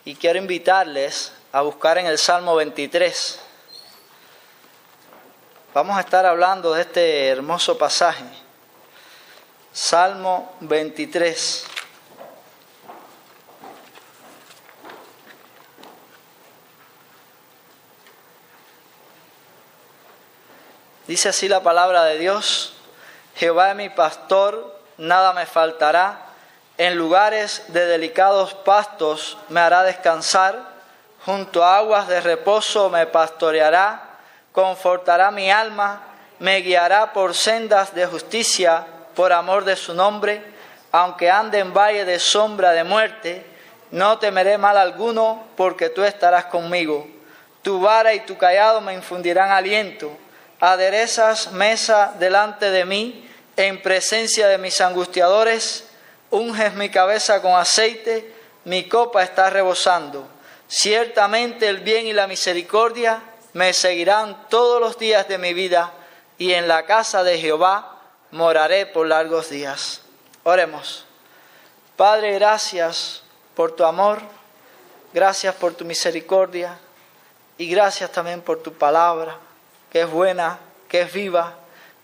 Y quiero invitarles a buscar en el Salmo 23. Vamos a estar hablando de este hermoso pasaje. Salmo 23. Dice así la palabra de Dios: Jehová es mi pastor, nada me faltará. En lugares de delicados pastos me hará descansar. Junto a aguas de reposo me pastoreará. Confortará mi alma. Me guiará por sendas de justicia, por amor de su nombre. Aunque ande en valle de sombra de muerte, no temeré mal alguno, porque tú estarás conmigo. Tu vara y tu cayado me infundirán aliento. Aderezas mesa delante de mí, en presencia de mis angustiadores. Unges mi cabeza con aceite, mi copa está rebosando. Ciertamente el bien y la misericordia me seguirán todos los días de mi vida, y en la casa de Jehová moraré por largos días. Oremos. Padre, gracias por tu amor, gracias por tu misericordia, y gracias también por tu palabra, que es buena, que es viva,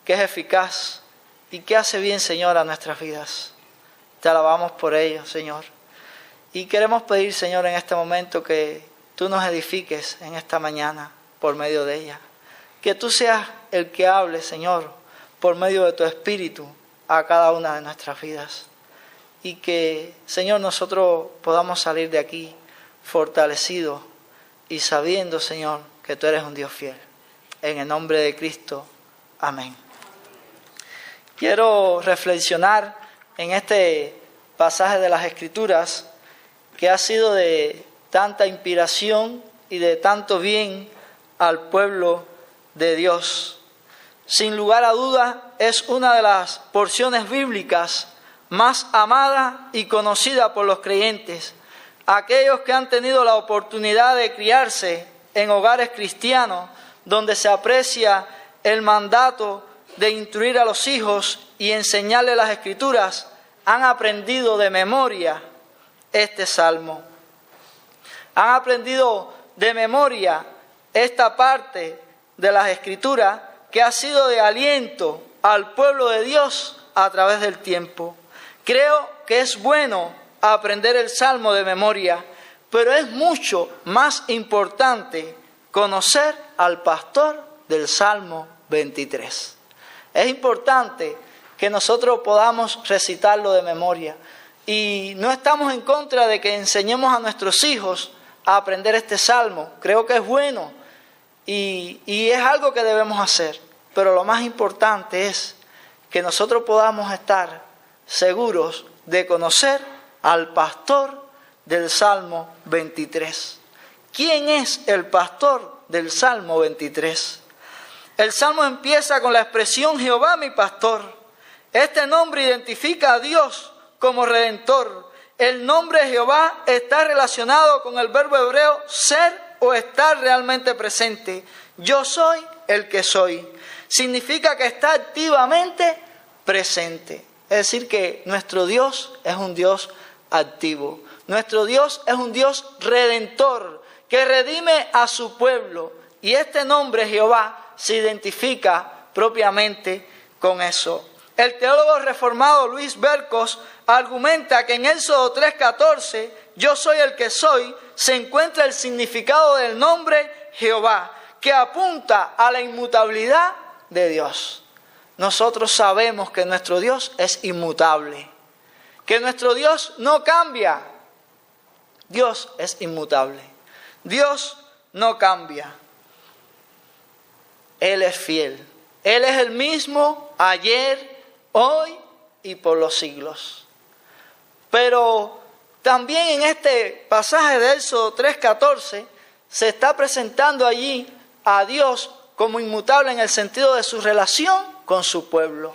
que es eficaz, y que hace bien, Señor, a nuestras vidas. Te alabamos por ello, Señor. Y queremos pedir, Señor, en este momento que tú nos edifiques en esta mañana por medio de ella. Que tú seas el que hable, Señor, por medio de tu Espíritu a cada una de nuestras vidas. Y que, Señor, nosotros podamos salir de aquí fortalecidos y sabiendo, Señor, que tú eres un Dios fiel. En el nombre de Cristo. Amén. Quiero reflexionar en este pasaje de las Escrituras, que ha sido de tanta inspiración y de tanto bien al pueblo de Dios. Sin lugar a dudas, es una de las porciones bíblicas más amada y conocida por los creyentes. Aquellos que han tenido la oportunidad de criarse en hogares cristianos, donde se aprecia el mandato de instruir a los hijos y enseñarles las Escrituras, han aprendido de memoria este salmo. Han aprendido de memoria esta parte de las Escrituras que ha sido de aliento al pueblo de Dios a través del tiempo. Creo que es bueno aprender el salmo de memoria, pero es mucho más importante conocer al pastor del Salmo 23. Es importante que nosotros podamos recitarlo de memoria. Y no estamos en contra de que enseñemos a nuestros hijos a aprender este salmo. Creo que es bueno y es algo que debemos hacer. Pero lo más importante es que nosotros podamos estar seguros de conocer al pastor del Salmo 23. ¿Quién es el pastor del Salmo 23? El Salmo empieza con la expresión Jehová mi pastor. Este nombre identifica a Dios como Redentor. El nombre Jehová está relacionado con el verbo hebreo ser o estar realmente presente. Yo soy el que soy. Significa que está activamente presente. Es decir, que nuestro Dios es un Dios activo. Nuestro Dios es un Dios redentor que redime a su pueblo. Y este nombre Jehová se identifica propiamente con eso. El teólogo reformado Luis Bercos argumenta que en Éxodo 3:14, yo soy el que soy, se encuentra el significado del nombre Jehová, que apunta a la inmutabilidad de Dios. Nosotros sabemos que nuestro Dios es inmutable, que nuestro Dios no cambia. Dios es inmutable. Dios no cambia. Él es fiel. Él es el mismo ayer, hoy y por los siglos. Pero también en este pasaje de Éxodo 3:14 se está presentando allí a Dios como inmutable en el sentido de su relación con su pueblo.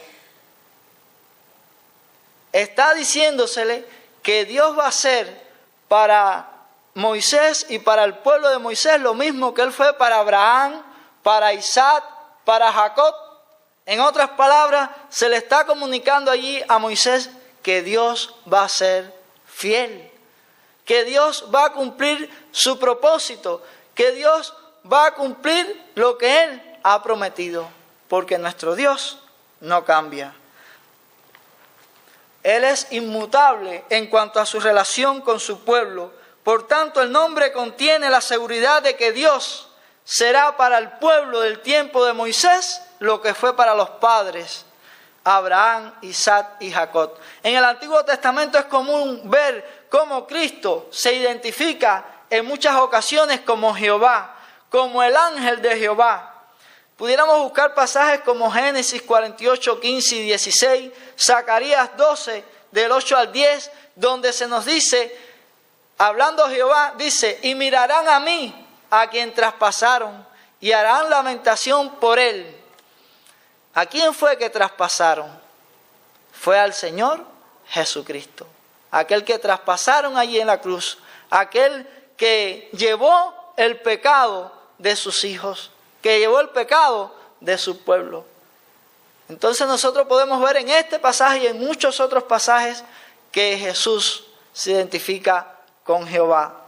Está diciéndosele que Dios va a hacer para Moisés y para el pueblo de Moisés lo mismo que Él fue para Abraham, para Isaac, para Jacob. En otras palabras, se le está comunicando allí a Moisés que Dios va a ser fiel, que Dios va a cumplir su propósito, que Dios va a cumplir lo que Él ha prometido, porque nuestro Dios no cambia. Él es inmutable en cuanto a su relación con su pueblo. Por tanto, el nombre contiene la seguridad de que Dios será para el pueblo del tiempo de Moisés lo que fue para los padres, Abraham, Isaac y Jacob. En el Antiguo Testamento es común ver cómo Cristo se identifica en muchas ocasiones como Jehová, como el ángel de Jehová. Pudiéramos buscar pasajes como Génesis 48, 15 y 16, Zacarías 12, del 8 al 10, donde se nos dice, hablando Jehová, dice, y mirarán a mí, a quien traspasaron, y harán lamentación por él. ¿A quién fue que traspasaron? Fue al Señor Jesucristo, aquel que traspasaron allí en la cruz, aquel que llevó el pecado de sus hijos, que llevó el pecado de su pueblo. Entonces nosotros podemos ver en este pasaje y en muchos otros pasajes que Jesús se identifica con Jehová.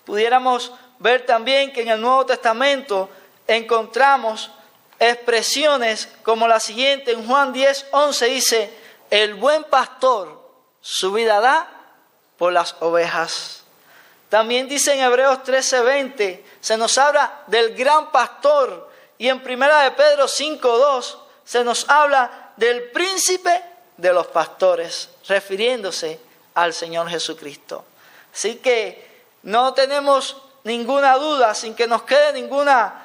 Pudiéramos ver también que en el Nuevo Testamento encontramos expresiones como la siguiente. En Juan 10, 11 dice, el buen pastor su vida da por las ovejas. También dice en Hebreos 13, 20, se nos habla del gran pastor. Y en 1 de Pedro 5, 2 se nos habla del príncipe de los pastores, refiriéndose al Señor Jesucristo. Así que no tenemos ninguna duda, sin que nos quede ninguna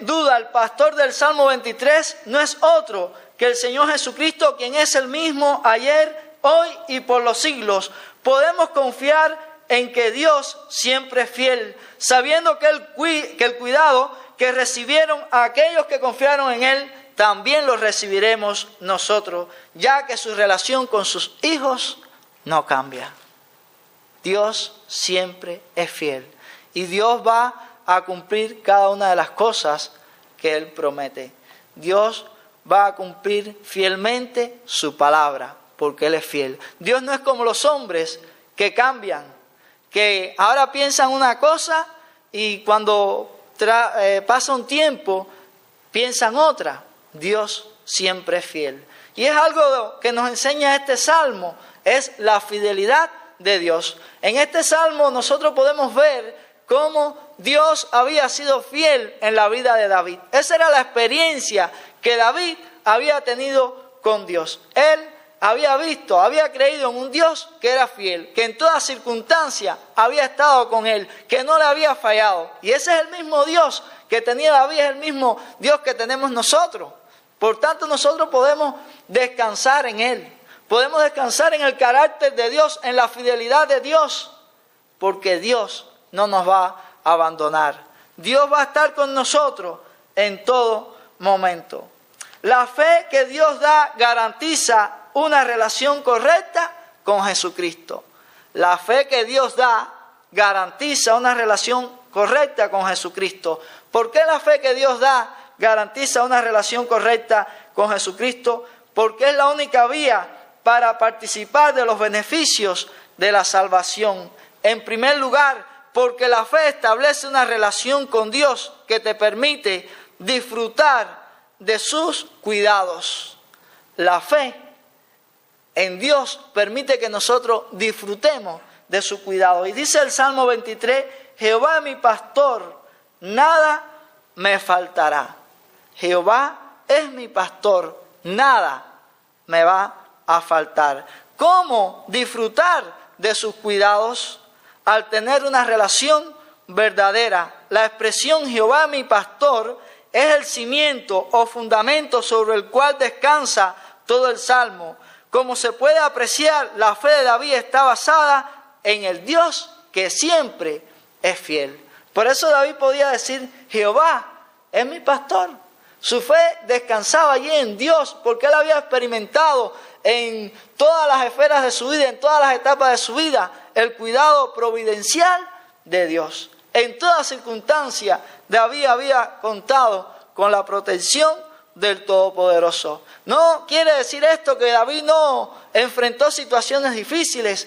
duda, el pastor del Salmo 23 no es otro que el Señor Jesucristo, quien es el mismo ayer, hoy y por los siglos. Podemos confiar en que Dios siempre es fiel, sabiendo que el cuidado que recibieron a aquellos que confiaron en Él, también lo recibiremos nosotros, ya que su relación con sus hijos no cambia. Dios siempre es fiel y Dios va a cumplir cada una de las cosas que Él promete. Dios va a cumplir fielmente su palabra, porque Él es fiel. Dios no es como los hombres que cambian, que ahora piensan una cosa y cuando pasa un tiempo piensan otra. Dios siempre es fiel. Y es algo que nos enseña este salmo, es la fidelidad de Dios. En este salmo nosotros podemos ver cómo Dios había sido fiel en la vida de David. Esa era la experiencia que David había tenido con Dios. Él había visto, había creído en un Dios que era fiel, que en toda circunstancia había estado con él, que no le había fallado. Y ese es el mismo Dios que tenía David, es el mismo Dios que tenemos nosotros. Por tanto, nosotros podemos descansar en Él. Podemos descansar en el carácter de Dios, en la fidelidad de Dios, porque Dios no nos va a abandonar. Dios va a estar con nosotros en todo momento. La fe que Dios da garantiza una relación correcta con Jesucristo. La fe que Dios da garantiza una relación correcta con Jesucristo. ¿Por qué la fe que Dios da garantiza una relación correcta con Jesucristo? Porque es la única vía para participar de los beneficios de la salvación. En primer lugar, porque la fe establece una relación con Dios que te permite disfrutar de sus cuidados. La fe en Dios permite que nosotros disfrutemos de su cuidado. Y dice el Salmo 23, Jehová es mi pastor, nada me faltará. Jehová es mi pastor, nada me va a faltar. ¿Cómo disfrutar de sus cuidados? Al tener una relación verdadera. La expresión Jehová es mi pastor es el cimiento o fundamento sobre el cual descansa todo el Salmo. Como se puede apreciar, la fe de David está basada en el Dios que siempre es fiel. Por eso David podía decir, Jehová es mi pastor. Su fe descansaba allí en Dios, porque él había experimentado en todas las esferas de su vida, en todas las etapas de su vida, el cuidado providencial de Dios. En toda circunstancia, David había contado con la protección del Todopoderoso. No quiere decir esto que David no enfrentó situaciones difíciles.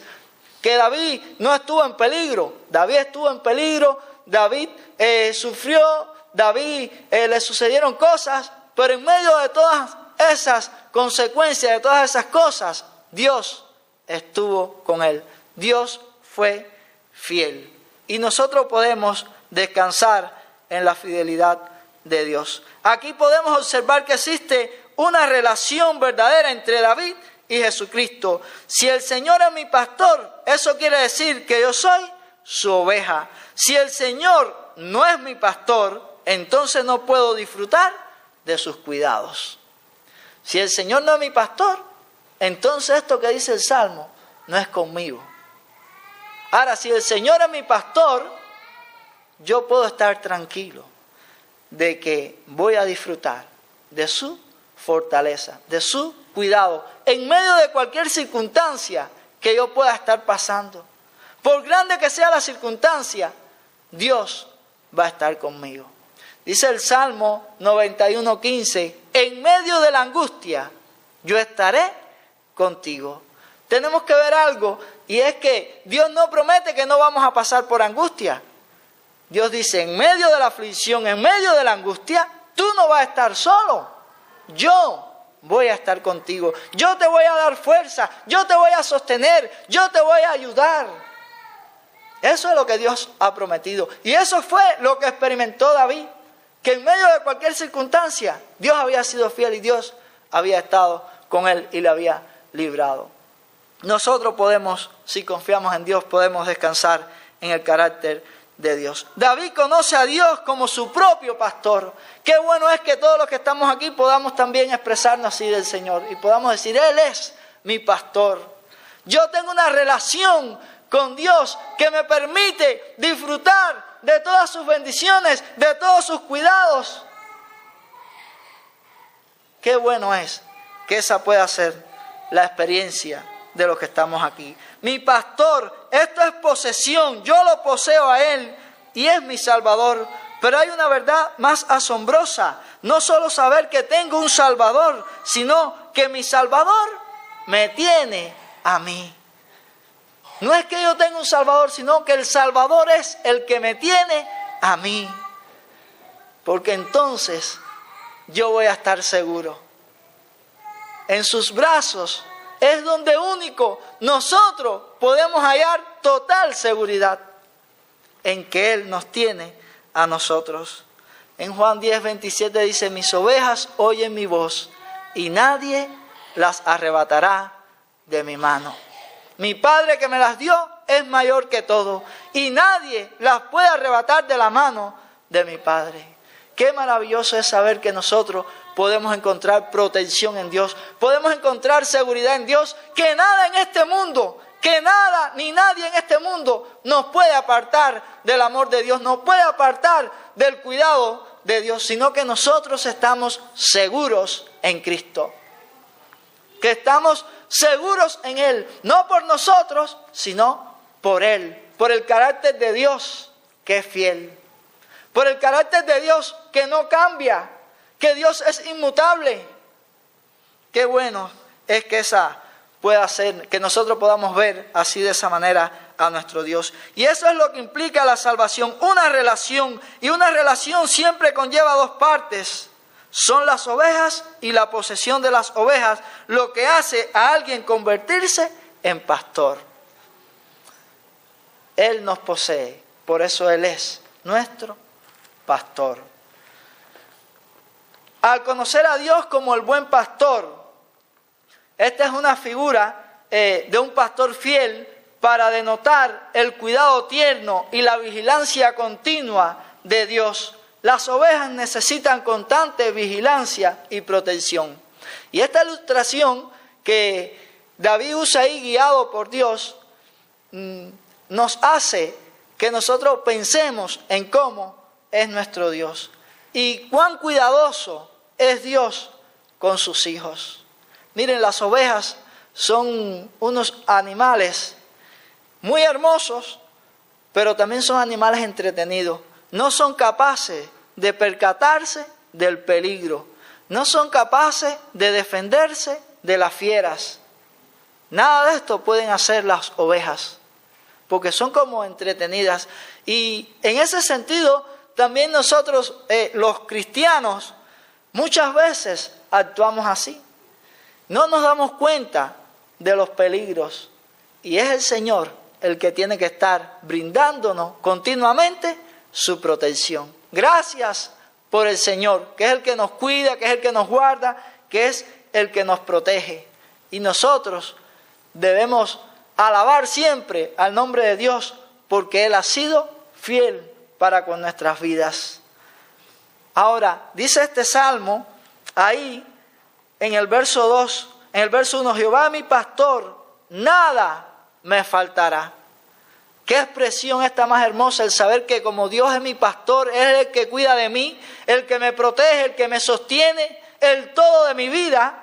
que David no estuvo en peligro. David estuvo en peligro, David sufrió, David le sucedieron cosas, pero en medio de todas esas consecuencias, de todas esas cosas, Dios estuvo con él. Dios fue fiel. Y nosotros podemos descansar en la fidelidad de Dios. Aquí podemos observar que existe una relación verdadera entre David y Jesucristo. Si el Señor es mi pastor, eso quiere decir que yo soy su oveja. Si el Señor no es mi pastor, entonces no puedo disfrutar de sus cuidados. Si el Señor no es mi pastor, entonces esto que dice el Salmo no es conmigo. Ahora, si el Señor es mi pastor, yo puedo estar tranquilo de que voy a disfrutar de su fortaleza, de su cuidado, en medio de cualquier circunstancia que yo pueda estar pasando. Por grande que sea la circunstancia, Dios va a estar conmigo. Dice el Salmo 91:15, en medio de la angustia, yo estaré contigo. Tenemos que ver algo, y es que Dios no promete que no vamos a pasar por angustia. Dios dice, en medio de la aflicción, en medio de la angustia, tú no vas a estar solo. Yo voy a estar contigo. Yo te voy a dar fuerza. Yo te voy a sostener. Yo te voy a ayudar. Eso es lo que Dios ha prometido. Y eso fue lo que experimentó David. Que en medio de cualquier circunstancia, Dios había sido fiel y Dios había estado con él y le había librado. Nosotros podemos, si confiamos en Dios, podemos descansar en el carácter de Dios. David conoce a Dios como su propio pastor. Qué bueno es que todos los que estamos aquí podamos también expresarnos así del Señor y podamos decir, Él es mi pastor. Yo tengo una relación con Dios que me permite disfrutar de todas sus bendiciones, de todos sus cuidados. Qué bueno es que esa pueda ser la experiencia de los que estamos aquí. Mi pastor, esto es posesión, yo lo poseo a Él y es mi Salvador. Pero hay una verdad más asombrosa, no solo saber que tengo un Salvador, sino que mi Salvador me tiene a mí. No es que yo tenga un Salvador, sino que el Salvador es el que me tiene a mí. Porque entonces yo voy a estar seguro. En sus brazos es donde único nosotros podemos hallar total seguridad en que Él nos tiene a nosotros. En Juan 10:27 dice, mis ovejas oyen mi voz y nadie las arrebatará de mi mano. Mi Padre que me las dio es mayor que todo y nadie las puede arrebatar de la mano de mi Padre. Qué maravilloso es saber que nosotros podemos encontrar protección en Dios, podemos encontrar seguridad en Dios, que nada en este mundo, que nada ni nadie en este mundo nos puede apartar del amor de Dios, nos puede apartar del cuidado de Dios, sino que nosotros estamos seguros en Cristo. Que estamos seguros en Él, no por nosotros, sino por Él, por el carácter de Dios que es fiel, por el carácter de Dios que no cambia, que Dios es inmutable. Qué bueno es que esa pueda ser, que nosotros podamos ver así de esa manera a nuestro Dios. Y eso es lo que implica la salvación, una relación, y una relación siempre conlleva dos partes. Son las ovejas y la posesión de las ovejas lo que hace a alguien convertirse en pastor. Él nos posee, por eso Él es nuestro pastor. Al conocer a Dios como el buen pastor, esta es una figura de un pastor fiel para denotar el cuidado tierno y la vigilancia continua de Dios. Las ovejas necesitan constante vigilancia y protección. Y esta ilustración que David usa ahí guiado por Dios nos hace que nosotros pensemos en cómo es nuestro Dios y cuán cuidadoso es Dios con sus hijos. Miren, las ovejas son unos animales muy hermosos, pero también son animales entretenidos. No son capaces de percatarse del peligro. No son capaces de defenderse de las fieras. Nada de esto pueden hacer las ovejas. porque son como entretenidas. Y en ese sentido, también nosotros, los cristianos, muchas veces actuamos así. No nos damos cuenta de los peligros. Y es el Señor el que tiene que estar brindándonos continuamente su protección. Gracias por el Señor, que es el que nos cuida, que es el que nos guarda, que es el que nos protege. Y nosotros debemos alabar siempre al nombre de Dios, porque Él ha sido fiel para con nuestras vidas. Ahora, dice este salmo, ahí en el verso 2, en el verso 1, Jehová es mi pastor, nada me faltará. Qué expresión esta más hermosa, el saber que como Dios es mi pastor, es el que cuida de mí, el que me protege, el que me sostiene, el todo de mi vida.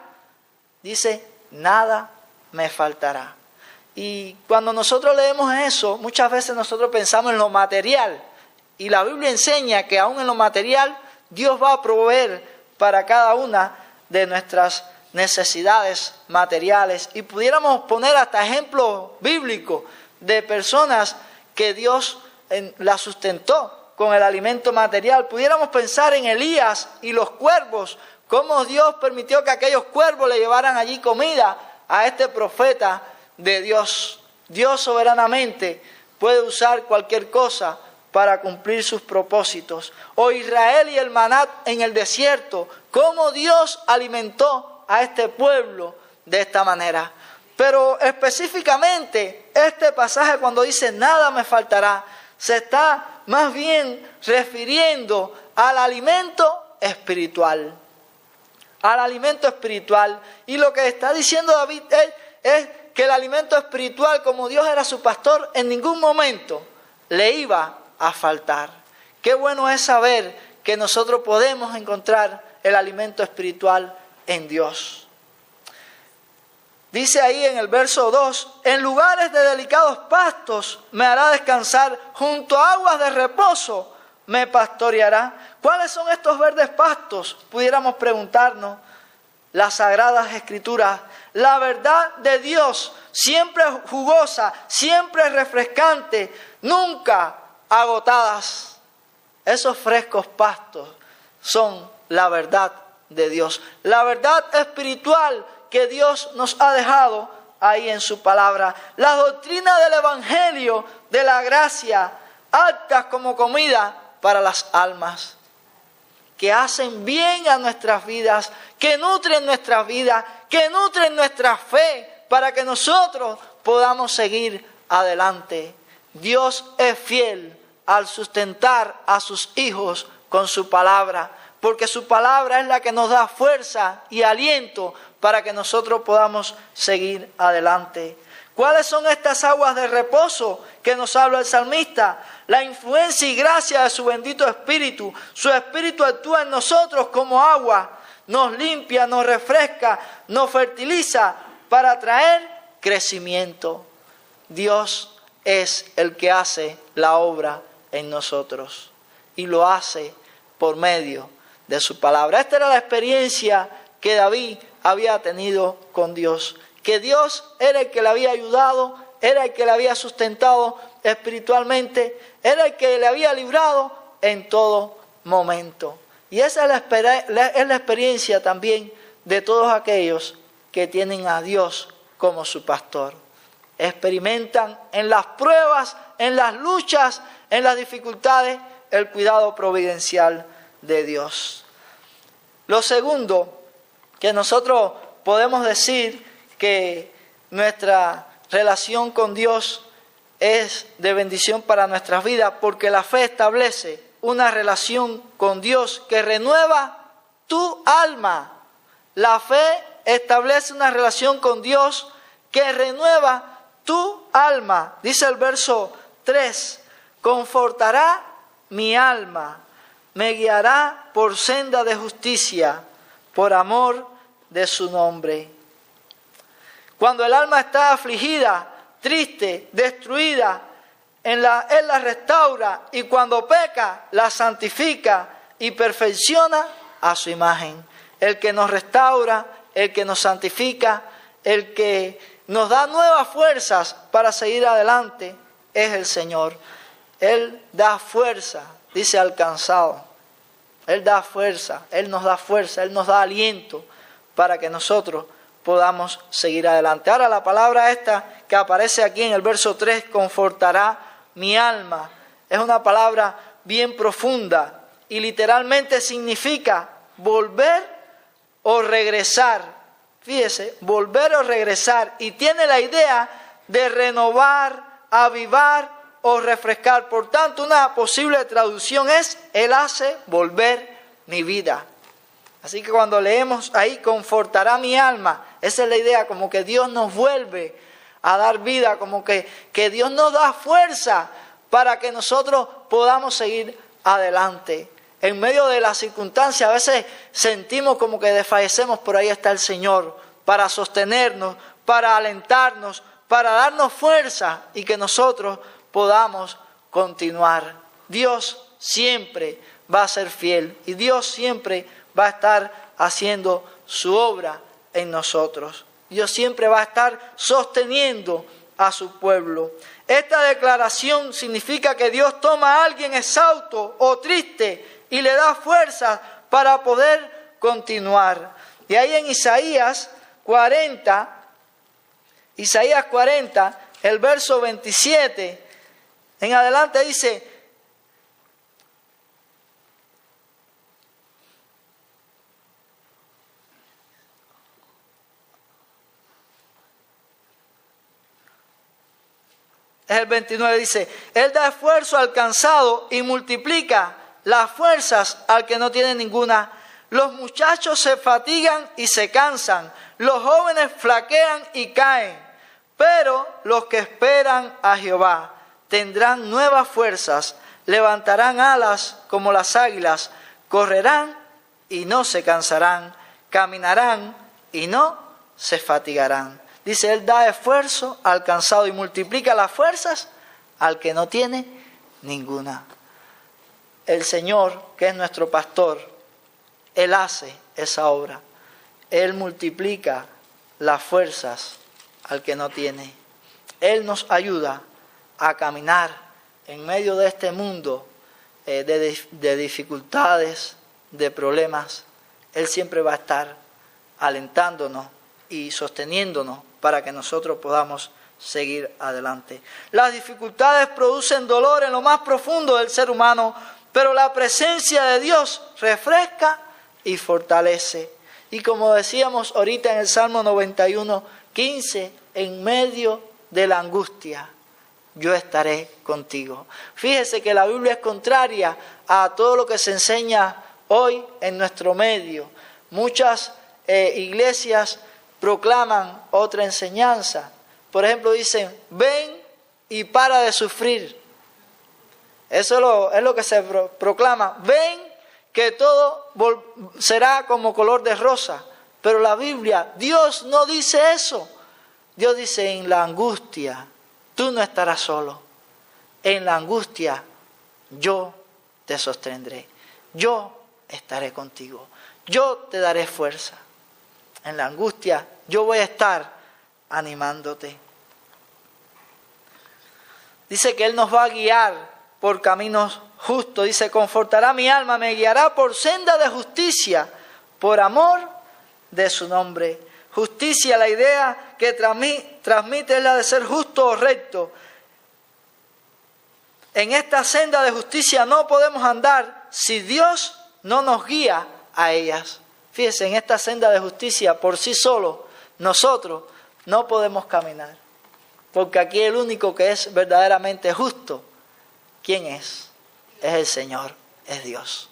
Dice, nada me faltará. Y cuando nosotros leemos eso, muchas veces nosotros pensamos en lo material. Y la Biblia enseña que aún en lo material, Dios va a proveer para cada una de nuestras necesidades materiales. Y pudiéramos poner hasta ejemplos bíblicos de personas que Dios la sustentó con el alimento material. Pudiéramos pensar en Elías y los cuervos, cómo Dios permitió que aquellos cuervos le llevaran allí comida a este profeta de Dios. Dios soberanamente puede usar cualquier cosa para cumplir sus propósitos. O Israel y el maná en el desierto, cómo Dios alimentó a este pueblo de esta manera. Pero específicamente este pasaje cuando dice nada me faltará, se está más bien refiriendo al alimento espiritual. Al alimento espiritual. Y lo que está diciendo David es que el alimento espiritual, como Dios era su pastor, en ningún momento le iba a faltar. Qué bueno es saber que nosotros podemos encontrar el alimento espiritual en Dios. Dice ahí en el verso 2, en lugares de delicados pastos me hará descansar, junto a aguas de reposo me pastoreará. ¿Cuáles son estos verdes pastos? Pudiéramos preguntarnos. Las Sagradas Escrituras, la verdad de Dios, siempre jugosa, siempre refrescante, nunca agotadas. Esos frescos pastos son la verdad de Dios, la verdad espiritual que Dios nos ha dejado ahí en su palabra. La doctrina del Evangelio, de la gracia, aptas como comida para las almas, que hacen bien a nuestras vidas, que nutren nuestras vidas, que nutren nuestra fe, para que nosotros podamos seguir adelante. Dios es fiel al sustentar a sus hijos con su palabra, porque su palabra es la que nos da fuerza y aliento para que nosotros podamos seguir adelante. ¿Cuáles son estas aguas de reposo que nos habla el salmista? La influencia y gracia de su bendito Espíritu. Su Espíritu actúa en nosotros como agua, nos limpia, nos refresca, nos fertiliza para traer crecimiento. Dios es el que hace la obra en nosotros y lo hace por medio de su palabra. Esta era la experiencia que David había tenido con Dios, que Dios era el que le había ayudado, era el que le había sustentado espiritualmente, era el que le había librado en todo momento. Y esa es la experiencia también de todos aquellos que tienen a Dios como su pastor. Experimentan en las pruebas, en las luchas, en las dificultades, el cuidado providencial de Dios. Lo segundo que nosotros podemos decir que nuestra relación con Dios es de bendición para nuestras vidas, porque la fe establece una relación con Dios que renueva tu alma. La fe establece una relación con Dios que renueva tu alma. Dice el verso 3, confortará mi alma, me guiará por senda de justicia, por amor de su nombre. Cuando el alma está afligida, triste, destruida, Él la restaura, y cuando peca, la santifica y perfecciona a su imagen. El que nos restaura, el que nos santifica, el que nos da nuevas fuerzas para seguir adelante, es el Señor. Él da fuerza, dice al cansado. Él da fuerza, Él nos da fuerza, Él nos da aliento para que nosotros podamos seguir adelante. Ahora la palabra esta que aparece aquí en el verso 3, confortará mi alma, es una palabra bien profunda y literalmente significa volver o regresar. Fíjese, volver o regresar, y tiene la idea de renovar, avivar o refrescar. Por tanto, una posible traducción es: Él hace volver mi vida. Así que cuando leemos ahí, confortará mi alma, esa es la idea, como que Dios nos vuelve a dar vida, como que Dios nos da fuerza para que nosotros podamos seguir adelante. En medio de las circunstancias a veces sentimos como que desfallecemos, pero ahí está el Señor para sostenernos, para alentarnos, para darnos fuerza y que nosotros podamos continuar. Dios siempre va a ser fiel y Dios siempre va a estar haciendo su obra en nosotros. Dios siempre va a estar sosteniendo a su pueblo. Esta declaración significa que Dios toma a alguien exhausto o triste y le da fuerza para poder continuar. Y ahí en Isaías 40, el verso 27 en adelante dice: el 29 dice: Él da esfuerzo al cansado y multiplica las fuerzas al que no tiene ninguna. Los muchachos se fatigan y se cansan, los jóvenes flaquean y caen, pero los que esperan a Jehová tendrán nuevas fuerzas, levantarán alas como las águilas, correrán y no se cansarán, caminarán y no se fatigarán. Dice, Él da esfuerzo al cansado y multiplica las fuerzas al que no tiene ninguna. El Señor, que es nuestro pastor, Él hace esa obra. Él multiplica las fuerzas al que no tiene. Él nos ayuda a caminar en medio de este mundo de dificultades, de problemas. Él siempre va a estar alentándonos y sosteniéndonos para que nosotros podamos seguir adelante. Las dificultades producen dolor en lo más profundo del ser humano, pero la presencia de Dios refresca y fortalece. Y como decíamos ahorita en el Salmo 91:15, en medio de la angustia, yo estaré contigo. Fíjese que la Biblia es contraria a todo lo que se enseña hoy en nuestro medio. Muchas iglesias proclaman otra enseñanza. Por ejemplo, dicen, ven y para de sufrir. Eso es lo que se proclama. Ven que todo será como color de rosa. Pero la Biblia, Dios no dice eso. Dios dice, en la angustia, tú no estarás solo. En la angustia, yo te sostendré. Yo estaré contigo. Yo te daré fuerza. En la angustia, yo voy a estar animándote. Dice que Él nos va a guiar por caminos justos. Dice, confortará mi alma, me guiará por senda de justicia, por amor de su nombre. Justicia, la idea que transmite es la de ser justo o recto. En esta senda de justicia no podemos andar si Dios no nos guía a ellas. Fíjense, en esta senda de justicia por sí solo nosotros no podemos caminar. Porque aquí el único que es verdaderamente justo, ¿quién es? Es el Señor, es Dios.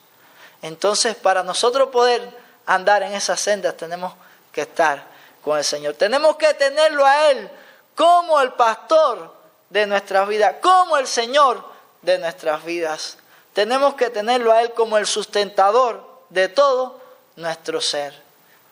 Entonces, para nosotros poder andar en esas sendas tenemos que estar con el Señor. Tenemos que tenerlo a Él como el pastor de nuestras vidas, como el Señor de nuestras vidas. Tenemos que tenerlo a Él como el sustentador de todo nuestro ser.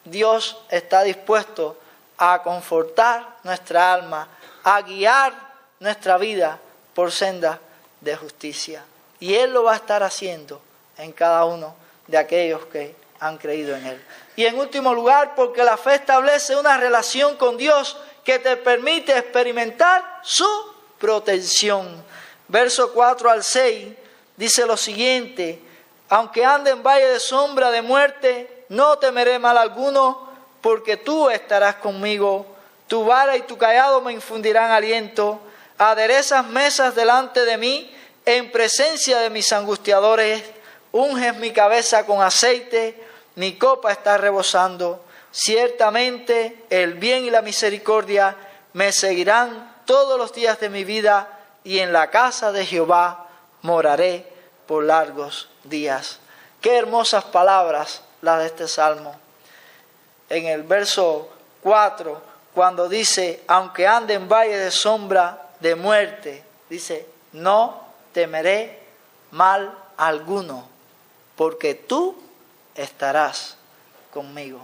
Dios está dispuesto a confortar nuestra alma, a guiar nuestra vida por senda de justicia. Y Él lo va a estar haciendo en cada uno de aquellos que han creído en Él. Y en último lugar, porque la fe establece una relación con Dios que te permite experimentar su protección. Verso 4 al 6 dice lo siguiente: aunque ande en valle de sombra de muerte, no temeré mal alguno, porque tú estarás conmigo. Tu vara y tu cayado me infundirán aliento. Aderezas mesas delante de mí, en presencia de mis angustiadores. Unges mi cabeza con aceite, mi copa está rebosando. Ciertamente el bien y la misericordia me seguirán todos los días de mi vida, y en la casa de Jehová moraré por largos días. Qué hermosas palabras las de este salmo. En el verso 4, cuando dice, aunque ande en valle de sombra de muerte, dice, no temeré mal alguno, porque tú estarás conmigo.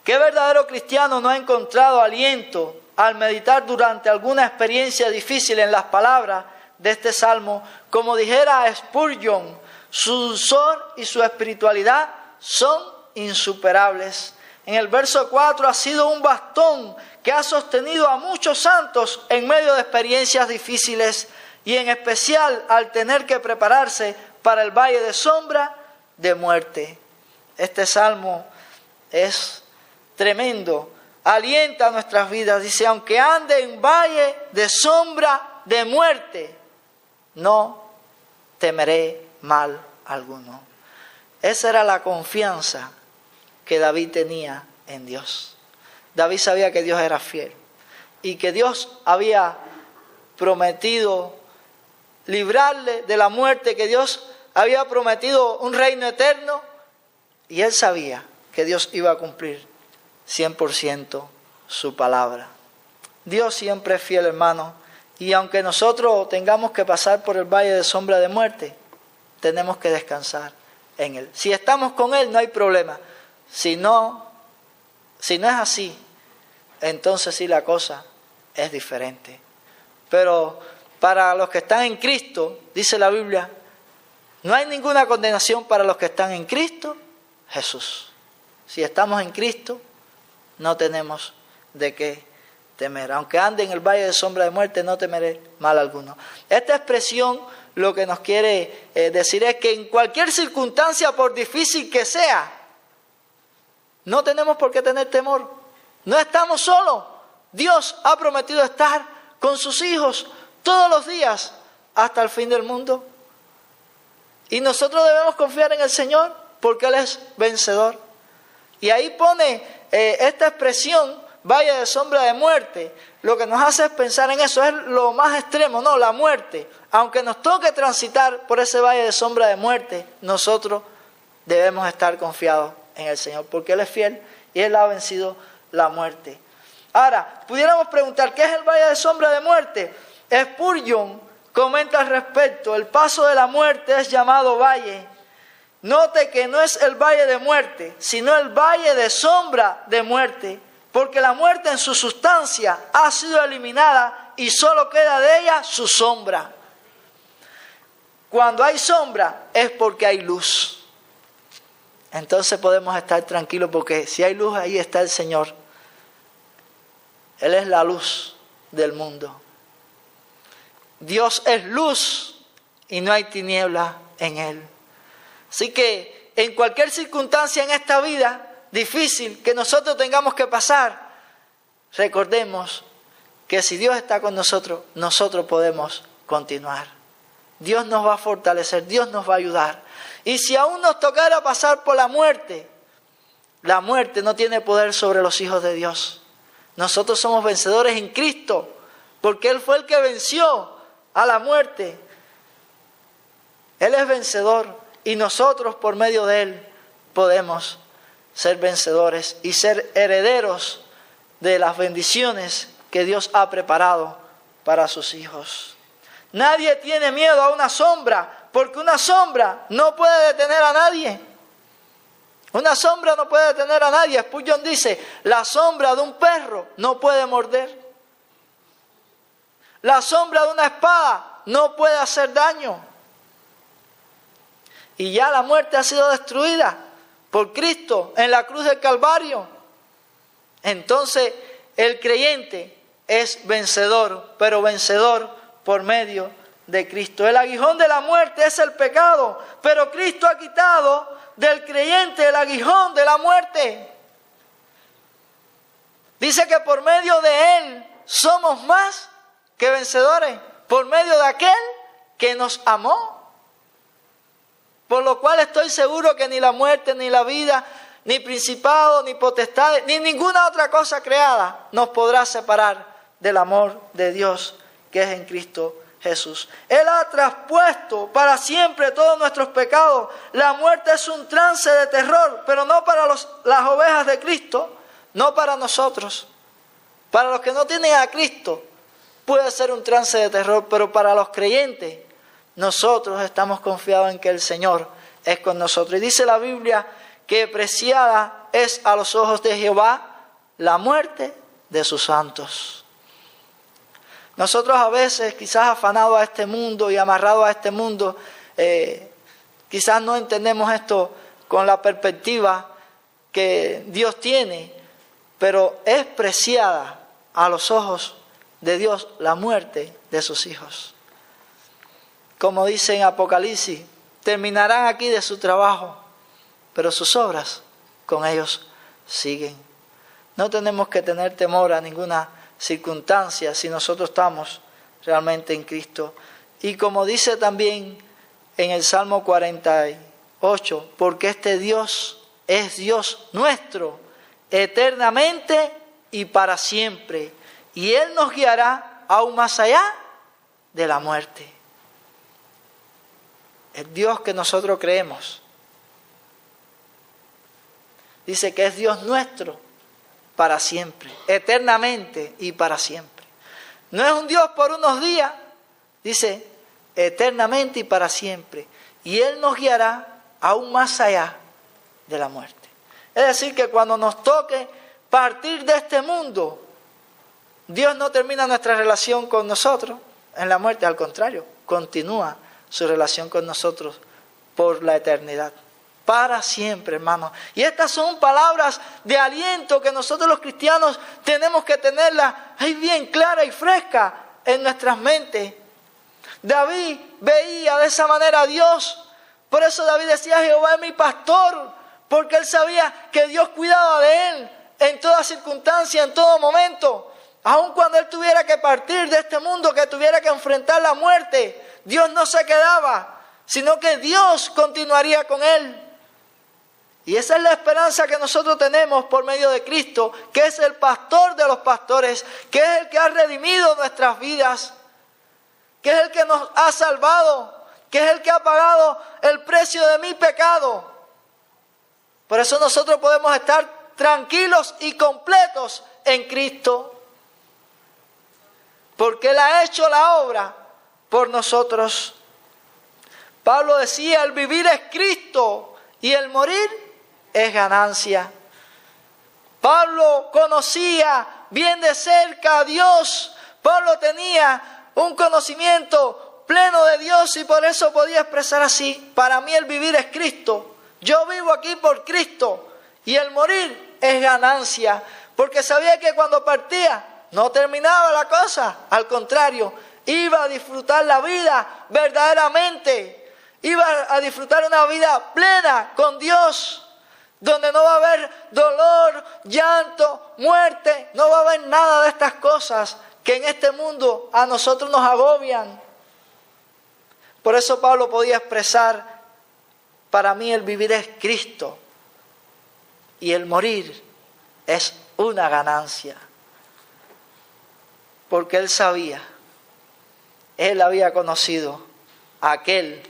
¿Qué verdadero cristiano no ha encontrado aliento al meditar durante alguna experiencia difícil en las palabras de este salmo? Como dijera Spurgeon, su dulzor y su espiritualidad son insuperables. En el verso 4 ha sido un bastón que ha sostenido a muchos santos en medio de experiencias difíciles, y en especial al tener que prepararse para el valle de sombra de muerte. Este salmo es tremendo, alienta nuestras vidas. Dice, aunque ande en valle de sombra de muerte, no temeré mal alguno. Esa era la confianza que David tenía en Dios. David sabía que Dios era fiel y que Dios había prometido librarle de la muerte, que Dios había prometido un reino eterno, y él sabía que Dios iba a cumplir 100% su palabra. Dios siempre es fiel, hermano, y aunque nosotros tengamos que pasar por el valle de sombra de muerte, tenemos que descansar en Él. Si estamos con Él, no hay problema. Si no es así, entonces sí la cosa es diferente. Pero para los que están en Cristo, dice la Biblia, no hay ninguna condenación para los que están en Cristo Jesús. Si estamos en Cristo, no tenemos de qué temer. Aunque ande en el valle de sombra de muerte, no temeré mal alguno. Esta expresión lo que nos quiere decir es que en cualquier circunstancia, por difícil que sea, no tenemos por qué tener temor. No estamos solos. Dios ha prometido estar con sus hijos todos los días hasta el fin del mundo. Y nosotros debemos confiar en el Señor porque Él es vencedor. Y ahí pone esta expresión, valle de sombra de muerte. Lo que nos hace es pensar en eso, es lo más extremo, no, la muerte. Aunque nos toque transitar por ese valle de sombra de muerte, nosotros debemos estar confiados en el Señor, porque Él es fiel y Él ha vencido la muerte. Ahora, pudiéramos preguntar, ¿qué es el valle de sombra de muerte? Spurgeon comenta al respecto, el paso de la muerte es llamado valle. Note que no es el valle de muerte, sino el valle de sombra de muerte, porque la muerte en su sustancia ha sido eliminada y solo queda de ella su sombra. Cuando hay sombra es porque hay luz. Entonces podemos estar tranquilos porque si hay luz, ahí está el Señor. Él es la luz del mundo. Dios es luz y no hay tiniebla en Él. Así que en cualquier circunstancia en esta vida difícil que nosotros tengamos que pasar, recordemos que si Dios está con nosotros, nosotros podemos continuar. Dios nos va a fortalecer, Dios nos va a ayudar. Y si aún nos tocara pasar por la muerte no tiene poder sobre los hijos de Dios. Nosotros somos vencedores en Cristo, porque Él fue el que venció a la muerte. Él es vencedor y nosotros por medio de Él podemos ser vencedores y ser herederos de las bendiciones que Dios ha preparado para sus hijos. Nadie tiene miedo a una sombra, porque una sombra no puede detener a nadie. Una sombra no puede detener a nadie. Spurgeon dice, la sombra de un perro no puede morder. La sombra de una espada no puede hacer daño. Y ya la muerte ha sido destruida por Cristo en la cruz del Calvario. Entonces el creyente es vencedor, pero vencedor por medio de Cristo. El aguijón de la muerte es el pecado, pero Cristo ha quitado del creyente el aguijón de la muerte. Dice que por medio de Él somos más que vencedores, por medio de aquel que nos amó. Por lo cual estoy seguro que ni la muerte, ni la vida, ni principado, ni potestades, ni ninguna otra cosa creada nos podrá separar del amor de Dios que es en Cristo Jesús. Él ha traspuesto para siempre todos nuestros pecados. La muerte es un trance de terror, pero no para las ovejas de Cristo, no para nosotros. Para los que no tienen a Cristo puede ser un trance de terror, pero para los creyentes nosotros estamos confiados en que el Señor es con nosotros. Y dice la Biblia que preciada es a los ojos de Jehová la muerte de sus santos. Nosotros a veces, quizás afanados a este mundo y amarrados a este mundo, quizás no entendemos esto con la perspectiva que Dios tiene, pero es preciada a los ojos de Dios la muerte de sus hijos. Como dice en Apocalipsis, terminarán aquí de su trabajo, pero sus obras con ellos siguen. No tenemos que tener temor a ninguna circunstancia si nosotros estamos realmente en Cristo. Y como dice también en el Salmo 48, porque este Dios es Dios nuestro eternamente y para siempre, y Él nos guiará aún más allá de la muerte. El Dios que nosotros creemos dice que es Dios nuestro para siempre, eternamente y para siempre. No es un Dios por unos días, dice eternamente y para siempre. Y Él nos guiará aún más allá de la muerte. Es decir, que cuando nos toque partir de este mundo, Dios no termina nuestra relación con nosotros en la muerte, al contrario, continúa su relación con nosotros por la eternidad. Para siempre, hermanos. Y estas son palabras de aliento que nosotros los cristianos tenemos que tenerlas ahí bien clara y fresca en nuestras mentes. David veía de esa manera a Dios. Por eso David decía: Jehová es mi pastor, porque él sabía que Dios cuidaba de él en toda circunstancia, en todo momento. Aun cuando él tuviera que partir de este mundo, que tuviera que enfrentar la muerte, Dios no se quedaba, sino que Dios continuaría con él. Y esa es la esperanza que nosotros tenemos por medio de Cristo, que es el pastor de los pastores, que es el que ha redimido nuestras vidas, que es el que nos ha salvado, que es el que ha pagado el precio de mi pecado. Por eso nosotros podemos estar tranquilos y completos en Cristo, porque Él ha hecho la obra por nosotros. Pablo decía: el vivir es Cristo y el morir es ganancia. Pablo conocía bien de cerca a Dios. Pablo tenía un conocimiento pleno de Dios y por eso podía expresar así: para mí el vivir es Cristo. Yo vivo aquí por Cristo y el morir es ganancia. Porque sabía que cuando partía no terminaba la cosa. Al contrario, iba a disfrutar la vida verdaderamente. Iba a disfrutar una vida plena con Dios, donde no va a haber dolor, llanto, muerte, no va a haber nada de estas cosas que en este mundo a nosotros nos agobian. Por eso Pablo podía expresar: para mí el vivir es Cristo y el morir es una ganancia. Porque él sabía, él había conocido a aquel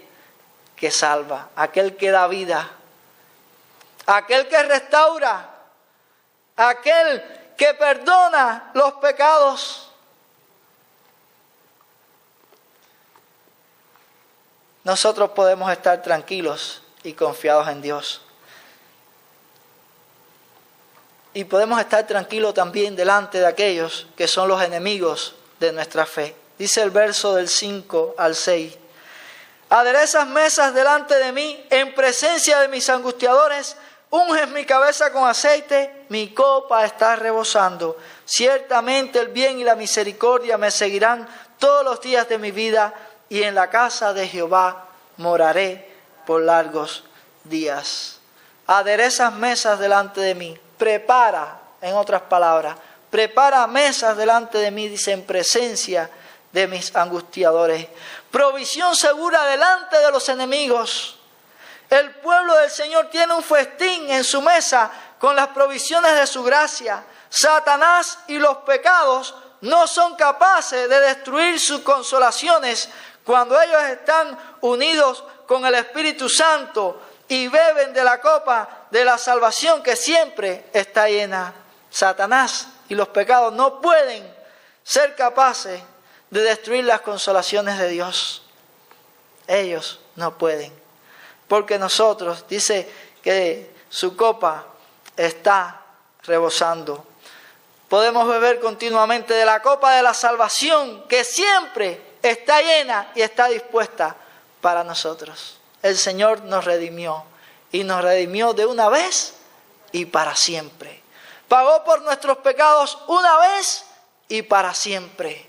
que salva, aquel que da vida, aquel que restaura, aquel que perdona los pecados. Nosotros podemos estar tranquilos y confiados en Dios. Y podemos estar tranquilos también delante de aquellos que son los enemigos de nuestra fe. Dice el verso del 5 al 6. Aderezas mesas delante de mí en presencia de mis angustiadores. unges mi cabeza con aceite, mi copa está rebosando. Ciertamente el bien y la misericordia me seguirán todos los días de mi vida, y en la casa de Jehová moraré por largos días. Aderezas mesas delante de mí. Prepara, en otras palabras, prepara mesas delante de mí, dice, en presencia de mis angustiadores. Provisión segura delante de los enemigos. El pueblo del Señor tiene un festín en su mesa con las provisiones de su gracia. Satanás y los pecados no son capaces de destruir sus consolaciones cuando ellos están unidos con el Espíritu Santo y beben de la copa de la salvación que siempre está llena. Satanás y los pecados no pueden ser capaces de destruir las consolaciones de Dios. Ellos no pueden. Porque nosotros, dice que su copa está rebosando. Podemos beber continuamente de la copa de la salvación que siempre está llena y está dispuesta para nosotros. El Señor nos redimió y nos redimió de una vez y para siempre. Pagó por nuestros pecados una vez y para siempre.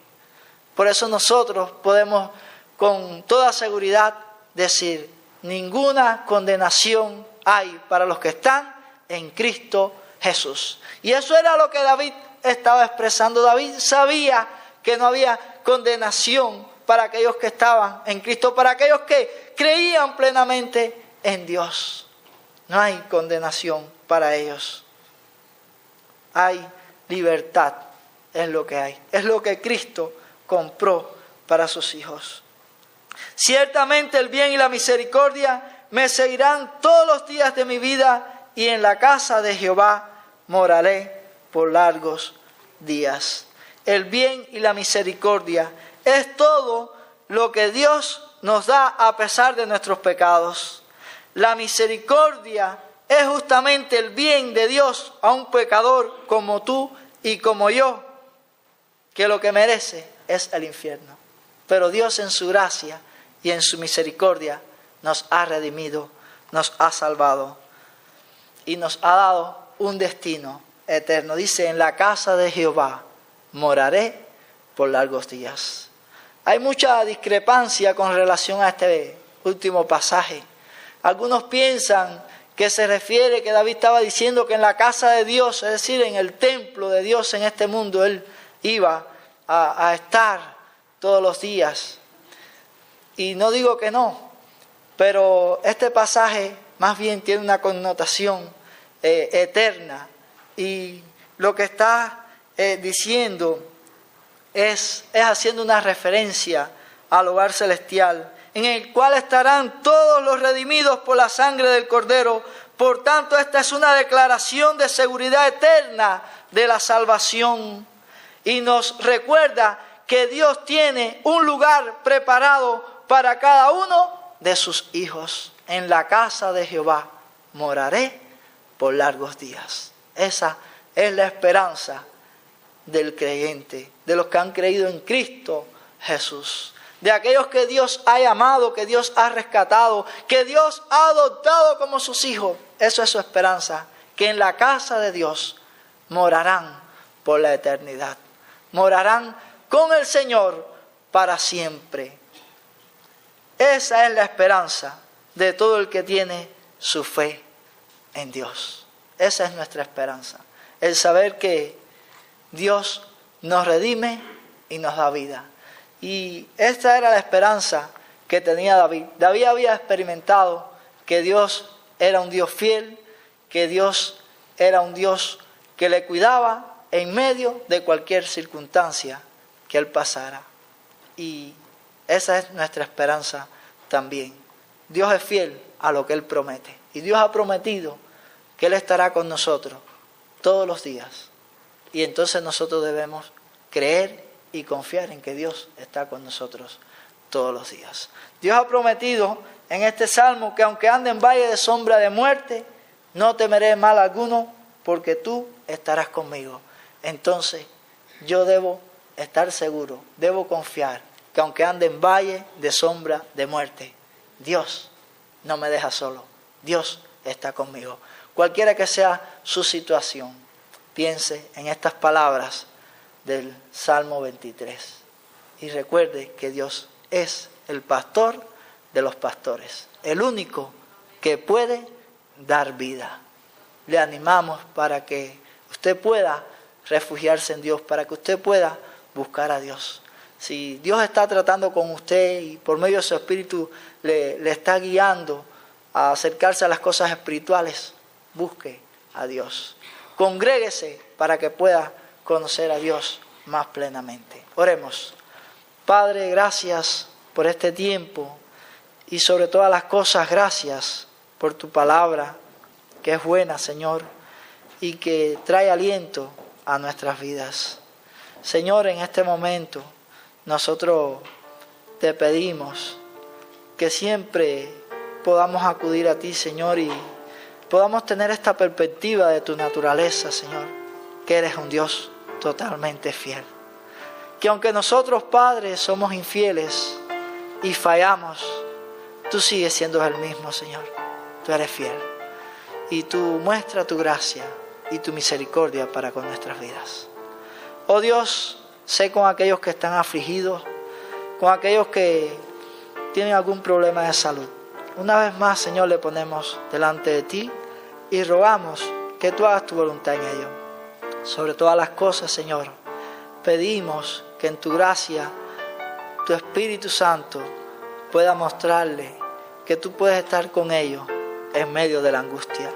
Por eso nosotros podemos con toda seguridad decir: ninguna condenación hay para los que están en Cristo Jesús. Y eso era lo que David estaba expresando. David sabía que no había condenación para aquellos que estaban en Cristo, para aquellos que creían plenamente en Dios. No hay condenación para ellos. Hay libertad, es lo que hay. Es lo que Cristo compró para sus hijos. Ciertamente el bien y la misericordia me seguirán todos los días de mi vida, y en la casa de Jehová moraré por largos días. El bien y la misericordia es todo lo que Dios nos da a pesar de nuestros pecados. La misericordia es justamente el bien de Dios a un pecador como tú y como yo, que lo que merece es el infierno. Pero Dios en su gracia y en su misericordia nos ha redimido, nos ha salvado y nos ha dado un destino eterno. Dice: en la casa de Jehová moraré por largos días. Hay mucha discrepancia con relación a este último pasaje. Algunos piensan que se refiere, que David estaba diciendo que en la casa de Dios, es decir, en el templo de Dios en este mundo, él iba a estar todos los días. Y no digo que no, pero este pasaje más bien tiene una connotación eterna. Y lo que está diciendo es haciendo una referencia al hogar celestial, en el cual estarán todos los redimidos por la sangre del Cordero. Por tanto, esta es una declaración de seguridad eterna de la salvación. Y nos recuerda que Dios tiene un lugar preparado para cada uno de sus hijos. En la casa de Jehová moraré por largos días. Esa es la esperanza del creyente, de los que han creído en Cristo Jesús, de aquellos que Dios ha llamado, que Dios ha rescatado, que Dios ha adoptado como sus hijos. Eso es su esperanza, que en la casa de Dios morarán por la eternidad, morarán con el Señor para siempre. Esa es la esperanza de todo el que tiene su fe en Dios. Esa es nuestra esperanza, el saber que Dios nos redime y nos da vida. Y esta era la esperanza que tenía David. David había experimentado que Dios era un Dios fiel, que Dios era un Dios que le cuidaba en medio de cualquier circunstancia que él pasara. Y esa es nuestra esperanza también. Dios es fiel a lo que él promete. Y Dios ha prometido que él estará con nosotros todos los días. Y entonces nosotros debemos creer y confiar en que Dios está con nosotros todos los días. Dios ha prometido en este salmo que aunque ande en valle de sombra de muerte, no temeré mal alguno, porque tú estarás conmigo. Entonces yo debo estar seguro, debo confiar que aunque ande en valle de sombra de muerte, Dios no me deja solo, Dios está conmigo. cualquiera que sea su situación. Piense en estas palabras del Salmo 23 y recuerde que Dios es el pastor de los pastores, el único que puede dar vida. Le animamos para que usted pueda refugiarse en Dios, para que usted pueda buscar a Dios. Si Dios está tratando con usted y por medio de su Espíritu le está guiando a acercarse a las cosas espirituales, busque a Dios. Congréguese para que pueda conocer a Dios más plenamente. Oremos. Padre, gracias por este tiempo y sobre todas las cosas, gracias por tu palabra, que es buena, Señor, y que trae aliento a nuestras vidas. Señor, en este momento nosotros te pedimos que siempre podamos acudir a ti, Señor, y podamos tener esta perspectiva de tu naturaleza, Señor, que eres un Dios totalmente fiel. Que aunque nosotros, Padre, somos infieles y fallamos, tú sigues siendo el mismo, Señor. Tú eres fiel. Y tú muestras tu gracia y tu misericordia para con nuestras vidas. Oh Dios, sé con aquellos que están afligidos, con aquellos que tienen algún problema de salud. Una vez más, Señor, le ponemos delante de ti y rogamos que tú hagas tu voluntad en ello. Sobre todas las cosas, Señor, pedimos que en tu gracia, tu Espíritu Santo pueda mostrarle que tú puedes estar con ellos en medio de la angustia,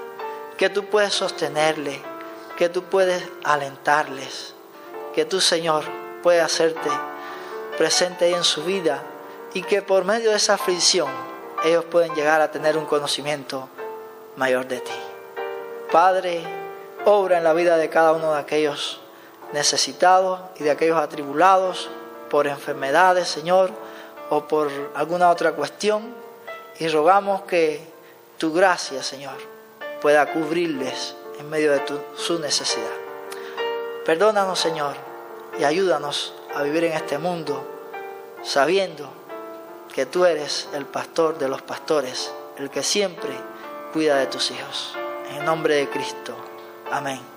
que tú puedes sostenerles, que tú puedes alentarles, que tú, Señor, puedes hacerte presente ahí en su vida y que por medio de esa aflicción ellos pueden llegar a tener un conocimiento mayor de ti. Padre, obra en la vida de cada uno de aquellos necesitados y de aquellos atribulados por enfermedades, Señor, o por alguna otra cuestión, y rogamos que tu gracia, Señor, pueda cubrirles en medio de su necesidad. Perdónanos, Señor, y ayúdanos a vivir en este mundo sabiendo que tú eres el pastor de los pastores, el que siempre cuida de tus hijos. En el nombre de Cristo. Amén.